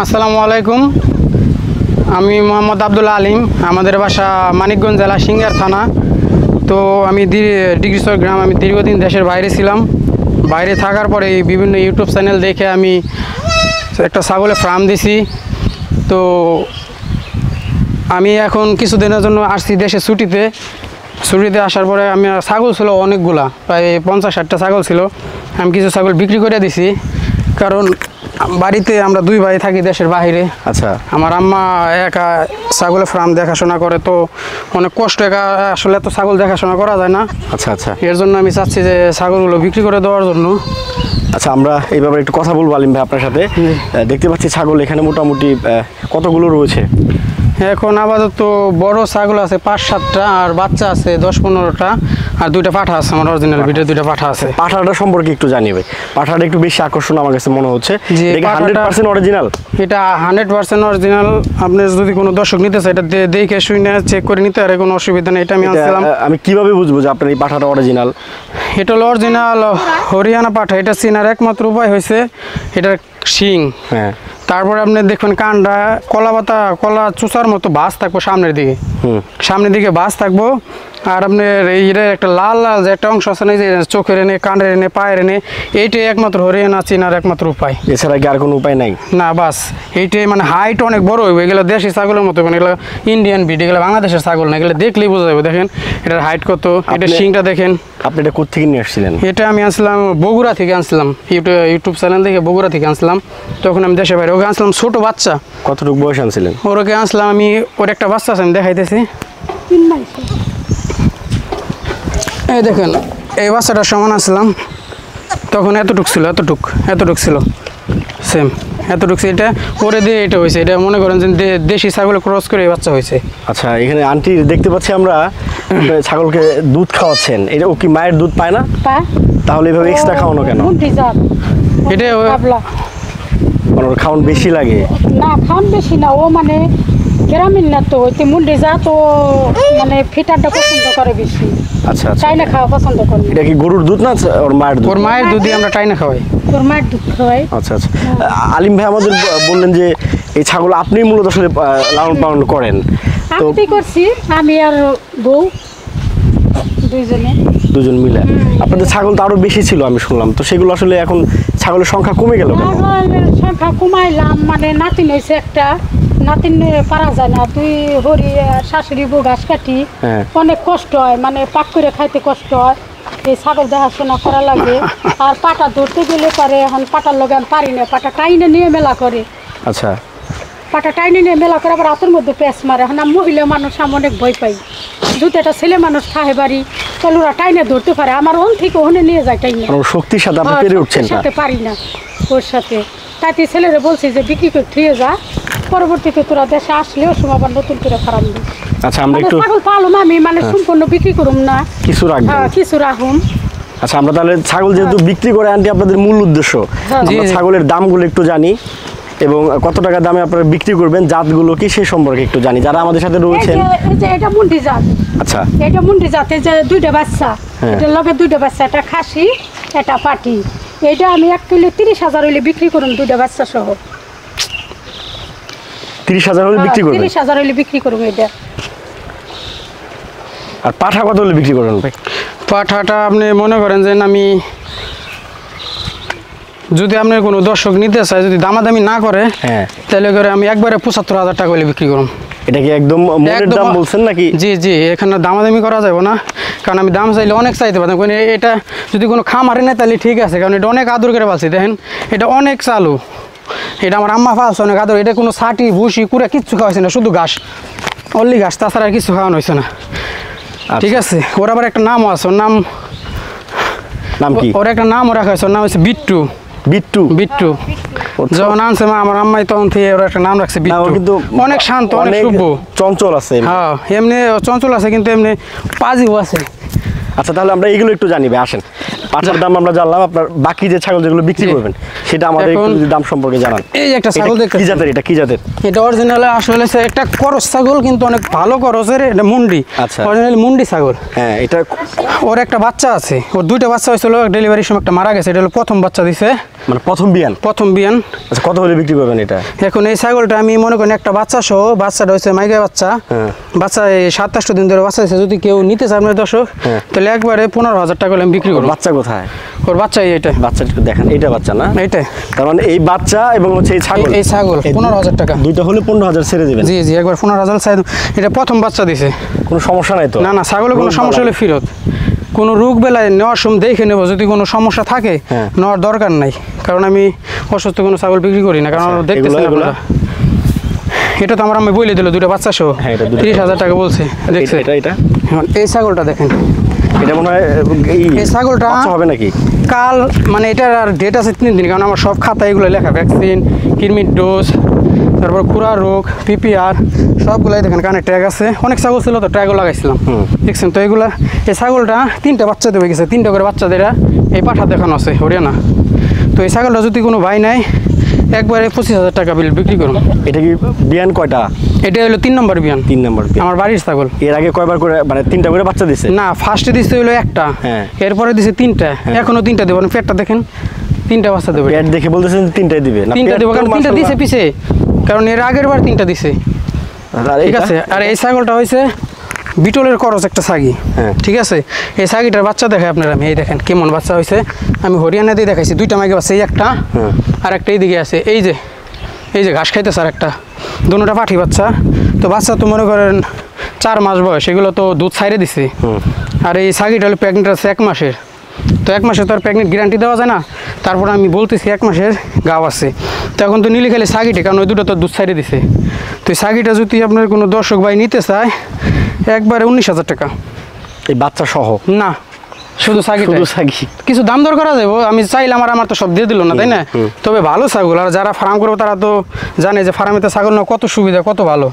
আসসালামু আলাইকুম। আমি মোহাম্মদ আব্দুল আলিম, আমাদের বাসা মানিকগঞ্জ জেলা সিঙ্গার থানা। তো আমি ডিগ্রিচর গ্রাম, আমি দীর্ঘদিন দেশের বাইরে ছিলাম। বাইরে থাকার পরে বিভিন্ন ইউটিউব চ্যানেল দেখে আমি একটা ছাগলের ফার্ম দিছি। তো আমি এখন কিছুদিনের জন্য আসছি দেশে ছুটিতে আসার পরে আমি ছাগল ছিল অনেকগুলা, প্রায় 50-60টা ছাগল ছিল। আমি কিছু ছাগল বিক্রি করে দিছি, কারণ বাড়িতে আমরা দুই ভাই থাকি দেশের বাইরে। আচ্ছা, আমার আম্মা একা ছাগলের ফার্ম দেখাশোনা করে, তো অনেক কষ্ট, একা আসলে তো ছাগল দেখাশোনা করা যায় না। আচ্ছা আচ্ছা, এর জন্য আমি চাচ্ছি যে ছাগলগুলো বিক্রি করে দেওয়ার জন্য। আচ্ছা, আমরা এই ব্যাপারে একটু কথা বলবো আলিম ভাই আপনার সাথে। দেখতে পাচ্ছি ছাগল এখানে মোটামুটি কতগুলো রয়েছে? এখন আপাতত বড় ছাগল আছে 5-7টা, আর বাচ্চা আছে 10-15টা, আর 2টা পাঠা আছে। আমার অরিজিনাল ভিডিও 2টা পাঠা আছে। পাঠাটা সম্পর্কে একটু জানি ভাই। পাঠাটা একটু বেশি আকর্ষণ আমার কাছে মনে হচ্ছে। এটা 100% অরিজিনাল? এটা 100% অরিজিনাল। আপনি যদি কোনো দর্শক নিতে চায়, এটা দেখে শুনে চেক করে নিতে পারে, কোনো অসুবিধা নেই। এটা আমি আনছিলাম। আমি কিভাবে বুঝবো যে আপনার এই পাঠাটা অরিজিনাল? এটা হলো অরিজিনাল হরিয়ানা পাঠা। এটা চিনার একমাত্র উপায় হয়েছে এটার শিং। হ্যাঁ, তারপরে আপনি দেখবেন কানটা কলা চুষার মতো ভাঁজ থাকবো সামনের দিকে ভাঁজ থাকবো। আর আপনার এইটা একটা লাল লাল যে একটা অংশ আছে না, যে চোখের এনে, কানের এনে, পায়ের এনে, এইটাই একমাত্র হরিয়ানা চিনার একমাত্র উপায়। এছাড়া কি আর কোনো উপায় নাই? না, বাস এইটাই। মানে হাইট অনেক বড় হইবে। এগুলো দেশি ছাগলের মতো, মানে এগুলো ইন্ডিয়ান ব্রিড, এগুলো বাংলাদেশের ছাগল না। এগুলো দেখলেই বোঝা যাবে। দেখেন এটার হাইট কত, এটার শিংটা দেখেন। আপনি এটা কোথা থেকে নিয়ে আসছিলেন? এটা আমি আনছিলাম বগুড়া থেকে, আনছিলাম ইউটিউব চ্যানেল থেকে বগুড়া থেকে আনছিলাম। তখন আমি দেশে বাইরে, ওকে আনছিলাম ছোট বাচ্চা। কতটুকু বয়স আনছিলেন? ওরকে আনছিলাম আমি, ওর একটা বাচ্চা আছে, আমি দেখাইতেছি। এই দেখেন, এই বাচ্চাটার সমান আসলাম তখন এতটুক ছিল, এতটুক ছিল, সেম এতটুক। এটা ওরে দিয়ে এটা হয়েছে। এটা মনে করেন যে দেশি ছাগল ক্রস করে এই বাচ্চা হয়েছে। আচ্ছা, এখানে আন্টি দেখতে পাচ্ছি আমরা ছাগলকে দুধ খাওয়াচ্ছেন। এটা ও কি মায়ের দুধ পায় না? তাহলে এভাবে এক্সট্রা খাওয়ানো কেন? এটা ওর খাওয়ান বেশি লাগে না? খাওয়ান বেশি না, ও মানে গ্রামীণ না তো, ওইতে মুন্ডি জাত, ও মানে ফিটারটা পছন্দ করে বেশি। আচ্ছা, টাইনা খাওয়া পছন্দ করে। এটা কি গরুর দুধ না ওর মায়ের দুধ? ওর মায়ের দুধই আমরা টাইনা খাওয়াই। ওর মায়ের দুধ খাওয়াই। আচ্ছা আচ্ছা। আলিম ভাই আমাদের বললেন যে এই ছাগল আপনি মূলত আসলে লালন পালন করেন। তো আমি করছি, আমি আর বউ দুজন মিলে। আপনাদের ছাগল তো আরো বেশি ছিল আমি শুনলাম, তো সেগুলো আসলে এখন ছাগলের সংখ্যা কমে গেল কেন? সংখ্যা কমাইলাম, মানে নাতিন হয়েছে একটা, নাতিন পারা যায় না। দুই হরি শাশুড়ি বউ ঘাস কাটি, অনেক কষ্ট হয়, মানে পাক করে খাইতে কষ্ট হয়। এই ছাগল দেখাশোনা করা লাগে। আর পাটা ধরতে গেলে পারে, এখন পাটার লগে আমি পারি না, পাটা টাইনে নিয়ে মেলা করে। আচ্ছা, পাটা টাইনে নিয়ে মেলা করে, আবার হাতের মধ্যে প্যাঁচ মারে। এখন আমি মহিলা মানুষ, আমি অনেক ভয় পাই। যদি একটা ছেলে মানুষ খাহে বাড়ি, তাহলে ওরা টাইনে ধরতে পারে। আমার ওন থেকে ওখানে নিয়ে যায় টাইনে। শক্তির সাথে আপনি পেরে উঠছেন না? সাথে পারি না ওর সাথে। তাই ছেলেরা বলছি যে বিক্রি করে থুয়ে যা, পরবর্তীতে তোরা দেশে আসলে ওর সময় আবার নতুন করে ফার্ম দিই। আচ্ছা, আমরা একটু ছাগল পালুম আমি, মানে সম্পূর্ণ বিক্রি করুম না, কিছু রাখুম। আচ্ছা, আমরা তাহলে ছাগল যেহেতু বিক্রি করে আনটি আপনাদের মূল উদ্দেশ্য, ছাগলের দামগুলো একটু জানি এবং কত টাকা দামে আপনারা বিক্রি করবেন, জাতগুলো কি সে সম্পর্কে একটু জানি যারা আমাদের সাথে রয়েছেন। এটা মুন্ডি জাত। আচ্ছা, এটা মুন্ডি জাত। এই যে 2টা বাচ্চা, এটার লগে 2টা বাচ্চা, একটা খাসি একটা পাটি। এটা আমি 1 কিলো 30,000 হইলে বিক্রি করুন, 2টা বাচ্চা সহ। 30,000 হলে বিক্রি করবেন? 30,000 হইলে বিক্রি করুন এটা। আর পাঠা কত হলে বিক্রি করবেন ভাই? পাঠাটা আপনি মনে করেন যে আমি, যদি আপনার কোনো দর্শক নিতে চায়, যদি দামাদামি না করে, তাহলে করে আমি একবারে 75,000 টাকা হলে বিক্রি করুন। এটা কি একদম মনের দাম বলছেন নাকি? জি জি, এখানে দামাদামি করা যাবে না, কারণ আমি দাম চাইলে অনেক চাইতে পারতাম। কারণ এটা যদি কোনো খামারে নেয় তাহলে ঠিক আছে, কারণ এটা অনেক আদর করে পালছি। দেখেন এটা অনেক চালু, এটা আমার আম্মা পালছে অনেক আদর। এটা কোনো ছাটি ভুসি কুড়া কিচ্ছু খাওয়াইছে না, শুধু ঘাস, অনলি ঘাস, তাছাড়া আর কিছু খাওয়ানো হয়েছে না। ঠিক আছে, ওর আবার একটা নামও আছে। ওর নাম কি? ওর একটা নামও রাখা হয়েছে, ওর নাম হচ্ছে বিট্টু। বিট্টু যখন আনছে আমার আম্মাই, তখন থেকে ওর একটা নাম রাখছে বিট্টু। কিন্তু অনেক শান্ত, অনেক শুভ, চঞ্চল আছে। হ্যাঁ, এমনি চঞ্চল আছে, কিন্তু এমনি পাজিও আছে। আচ্ছা তাহলে আমরা এইগুলো একটু জানি ভাই, আসেন। পাঁঠার দাম আমরা জানলাম, আপনার বাকি যে ছাগল যেগুলো বিক্রি করবেন সেটা আমাদের একটু যদি দাম সম্পর্কে জানান। এই একটা ছাগল দেখতে, কি জাতের এটা, কি জাতের? এটা অরিজিনাল আসলে একটা করস ছাগল, কিন্তু অনেক ভালো করসের, এটা মুন্ডি। আচ্ছা, অরিজিনাল মুন্ডি ছাগল। হ্যাঁ, এটা ওর একটা বাচ্চা আছে, ওর দুইটা বাচ্চা হয়েছিল, ডেলিভারির সময় একটা মারা গেছে, এটা হলো প্রথম বাচ্চা দিছে, মানে প্রথম বিয়ান। প্রথম বিয়ান। আচ্ছা, কত হলে বিক্রি করবেন এটা? এখন এই ছাগলটা আমি মনে করি একটা বাচ্চা সহ, বাচ্চাটা হচ্ছে মাইকা বাচ্চা, বাচ্চা এই 27 দিন ধরে বাচ্চা দিচ্ছে। যদি কেউ নিতে চায় আপনার দর্শক, তাহলে একবারে 15,000 টাকা আমি বিক্রি করবো। বাচ্চা কোথায়? ওর বাচ্চা এইটা, বাচ্চা একটু দেখান। এইটা বাচ্চা না? এইটাই। তার মানে এই বাচ্চা এবং হচ্ছে এই ছাগল, এই ছাগল 15,000 টাকা। দুইটা হলে 15,000 ছেড়ে দেবেন? জি জি, একবার 15,000 চাই। এটা প্রথম বাচ্চা দিছে, কোনো সমস্যা নাই তো? না না, ছাগলের কোনো সমস্যা হলে ফেরত। কোনো রোগ বেলায় নেওয়ার সময় দেখে নেবো, যদি কোনো সমস্যা থাকে নেওয়ার দরকার নাই, কারণ আমি অসুস্থ কোনো ছাগল বিক্রি করি না, কারণ দেখতেছি না। এটা তো আমার আমি বলে দিল দুটো বাচ্চা সহ 30,000 টাকা বলছে। দেখছে এটা এই ছাগলটা দেখেন, এটা মনে হয় এই ছাগলটা হবে নাকি কাল, মানে এটার আর ডেট আছে 3 দিন, কারণ আমার সব খাতা এগুলো লেখা, ভ্যাকসিন, কিডনির ডোজ, তারপর খুরা রোগ, পিপিআর সবগুলাই দেখেন, কানে ট্যাগ আছে। অনেক ছাগল ছিল তো ট্যাগও লাগাইছিলাম, দেখছেন তো। এগুলা এই ছাগলটা 3টা বাচ্চা দেবে গেছে, 3টা করে বাচ্চা দেরা এই পাঠা দেখানো আছে হরিয়ানা। তো এই ছাগলটা যদি কোনো ভাই নাই, একবারে 25,000 টাকা বিল বিক্রি করুন। এটা কি বিয়ান কয়টা? এটা হলো 3 নম্বর বিয়ান। 3 নম্বর আমার বাড়ির ছাগল। এর আগে কয়বার করে, মানে 3টা করে বাচ্চা দিছে? না, ফার্স্টে দিছে হলো একটা, এরপরে দিছে 3টা, এখনো 3টা দেবো। পেটটা দেখেন, 3টা বাচ্চা দেবে। পেট দেখে বলতেছেন 3টাই দিবে না? 3টা দেবো, কারণ 3টা দিছে পিছে, কারণ এর আগের বার 3টা দিছে। ঠিক আছে। আর এই ছাগলটা হয়েছে বিটলের করস একটা ছাগি, ঠিক আছে। এই ছাগিটার বাচ্চা দেখে আপনারা, আমি এই দেখেন কেমন বাচ্চা হয়েছে। আমি হরিয়ানা দিয়ে দেখাইছি, 2টা মাইকে বাচ্চা, এই একটা আর একটা এইদিকে আছে। এই যে ঘাস খাইতেছে আর একটা, দুটোটা পাঠি বাচ্চা। তো বাচ্চা তো মনে করেন 4 মাস বয়স, এগুলো তো দুধ ছাইড়ে দিছে। আর এই ছাগিটা হলো প্রেগনেন্ট আছে 1 মাসের। তো 1 মাসে তো আর প্রেগনেন্ট গ্যারান্টি দেওয়া যায় না, তারপর আমি বলতেছি 1 মাসের গাও আছে। তো এখন তো নিলে খালি ছাগিটা, কারণ ওই দুটো তো দুধ ছাইড়ে দিছে। তো এই ছাগিটা যদি আপনার কোনো দর্শক ভাই নিতে চায়, একবারে 19,000 টাকা। এই বাচ্চা সহ? না, শুধু ছাগি। কিছু দাম দর করা যাবো, আমি চাইলাম, আমার তো সব দিয়ে দিল না, তাই না? তবে ভালো ছাগল, আর যারা ফার্ম করবো তারা তো জানে যে ফার্মেতে ছাগল না কত সুবিধা, কত ভালো।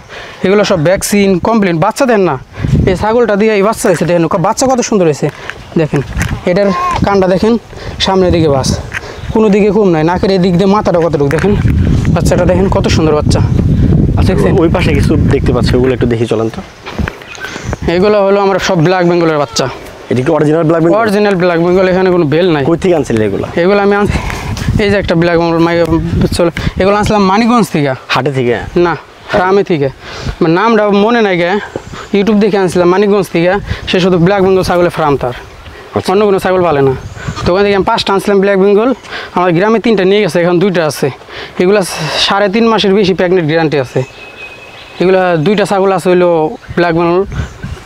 এগুলো সব ভ্যাকসিন কমপ্লিট। বাচ্চা দেন না, এই ছাগলটা দিয়ে এই বাচ্চা হয়েছে, দেখেন বাচ্চা কত সুন্দর হয়েছে। দেখেন এটার কানটা দেখেন, সামনের দিকে বাস, কোনো দিকে কম নাই, নাকের এই দিক দিয়ে মাথাটা কতটুকু দেখেন, বাচ্চাটা দেখেন কত সুন্দর বাচ্চা। ওই পাশে কিছু দেখতে পাচ্ছি, ওগুলো একটু দেখি চলেন তো। এগুলো হলো আমার সব ব্ল্যাক বেঙ্গলের বাচ্চা। এটা কি original black Bengal? Original black Bengal, এখানে কোনো বেল নাই। কই থেকে আনছিলেন এগুলো? এগুলো আমি আনছি, এই যে একটা ব্ল্যাক বেঙ্গল চলো, এগুলো আনছিলাম মানিকগঞ্জ থেকে। হাটে থেকে না, ফার্মে থেকে। নামটা মনে নাই গে, ইউটিউব দেখে আনছিলাম মানিকগঞ্জ থেকে। সে শুধু ব্ল্যাক বেঙ্গল ছাগলের ফার্ম, তার অন্য কোনো ছাগল পালে না। তো ওখান থেকে আমি 5টা আনছিলাম ব্ল্যাক বেঙ্গল, আমার গ্রামে 3টা নিয়ে গেছে, এখন 2টা আছে। এগুলো 3.5 মাসের বেশি প্রেগনেন্ট গ্যারান্টি আছে। এগুলো 2টা ছাগল আছে হইলো ব্ল্যাক বেঙ্গল,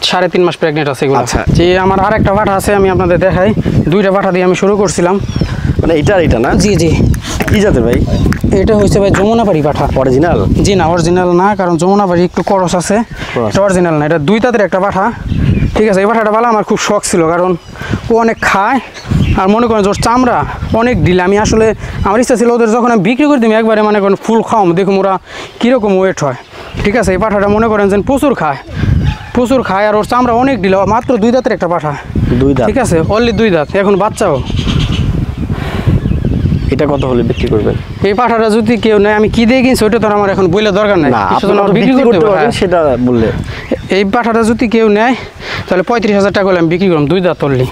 3.5 মাস প্রেগনেন্ট আছে এগুলো। আচ্ছা, যে আমার আর একটা পাঠা আছে, আমি আপনাদের দেখাই। 2টা পাঠা দিয়ে আমি শুরু করছিলাম। মানে এটা না? জি জি। কি জাতের ভাই এটা? হচ্ছে ভাই যমুনাপাড়ি পাঠা। অরিজিনাল? জি না, অরিজিনাল না, কারণ যমুনাপাড়ি একটু করস আছে, এটা অরিজিনাল না। এটা 2 দাঁতের একটা পাঠা, ঠিক আছে। এই পাঠাটা ভালো, আমার খুব শখ ছিল, কারণ ও অনেক খায়, আর মনে করেন ওর চামড়া অনেক ঢিলা। আমি আসলে আমার ইচ্ছা ছিল ওদের যখন আমি বিক্রি করে দিই, একবারে মনে করেন ফুল খাওয়াম, দেখুন ওরা কীরকম ওয়েট হয়, ঠিক আছে। এই পাঠাটা মনে করেন যে প্রচুর খায়, আর ওর চামড়া অনেক ঢিলা। মাত্র 2 দাঁতের একটা পাঠা, 2 দাঁত, ঠিক আছে, অনলি 2 দাঁত, এখন বাচ্চাও। এটা কত হলে বিক্রি করবেন? এই পাঠাটা যদি কেউ নেয়, আমি কি দিয়ে কিনছি ওইটা তো আমার এখন বইলে দরকার নাই, বিক্রি করতে পারবেন সেটা বললে। এই পাঠাটা যদি কেউ নেয়, তাহলে 35,000 টাকা হলে আমি বিক্রি করলাম, 2 দাঁত অনলি।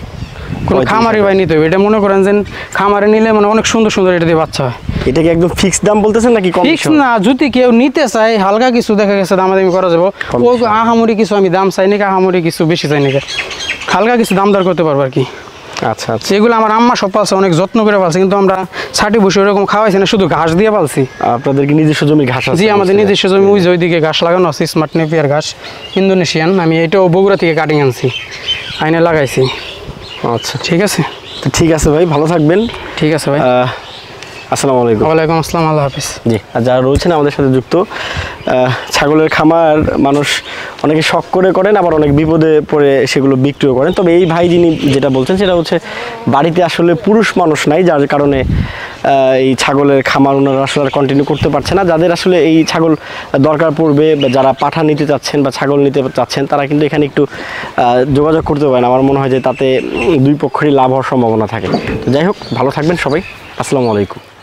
কোনো খামারি ভাই নিতে হবে, এটা মনে করেন যে খামারে নিলে মানে অনেক সুন্দর সুন্দর এটা দিয়ে বাচ্চা হয়। এটা কি একদম ফিক্স দাম বলতেছেন নাকি কম? ফিক্স না, যদি কেউ নিতে চায় হালকা কিছু দেখা গেছে দামাদামি করা যাবো। ও আহামরি কিছু আমি দাম চাই নাকি, আহামরি কিছু বেশি চাই নাকি, হালকা কিছু দাম দর করতে পারবো আর কি। আচ্ছা আচ্ছা। এগুলো আমার আম্মা সব পালছে, অনেক যত্ন করে পালছে, কিন্তু আমরা ছাটি বসে ওরকম খাওয়াইছি না, শুধু ঘাস দিয়ে পালছি। আপনাদের কি নিজস্ব জমি ঘাস আছে? জি, আমাদের নিজস্ব জমি, ওইদিকে ঘাস লাগানো আছে, স্মার্ট নেপিয়ার ঘাস, ইন্দোনেশিয়ান। আমি এটাও বগুড়া থেকে কাটিং আনছি, আইনে লাগাইছি। আচ্ছা ঠিক আছে, ঠিক আছে ভাই, ভালো থাকবেন। ঠিক আছে ভাই, আসসালামু আলাইকুম। ওয়ালাইকুম আসসালাম, আল্লাহ হাফিজ। জি, আর যারা রয়েছেন আমাদের সাথে যুক্ত, ছাগলের খামার মানুষ অনেকে শখ করে করেন, আবার অনেক বিপদে পড়ে সেগুলো বিক্রিও করেন। তবে এই ভাই যিনি যেটা বলছেন সেটা হচ্ছে বাড়িতে আসলে পুরুষ মানুষ নাই, যার কারণে এই ছাগলের খামার ওনারা আসলে কন্টিনিউ করতে পারছে না। যাদের আসলে এই ছাগল দরকার পড়বে বা যারা পাঠা নিতে চাচ্ছেন বা ছাগল নিতে চাচ্ছেন তারা কিন্তু এখানে একটু যোগাযোগ করতে পারেন। আমার মনে হয় যে তাতে দুই পক্ষেরই লাভ হওয়ার সম্ভাবনা থাকে। তো যাই হোক, ভালো থাকবেন সবাই। আসসালামু আলাইকুম।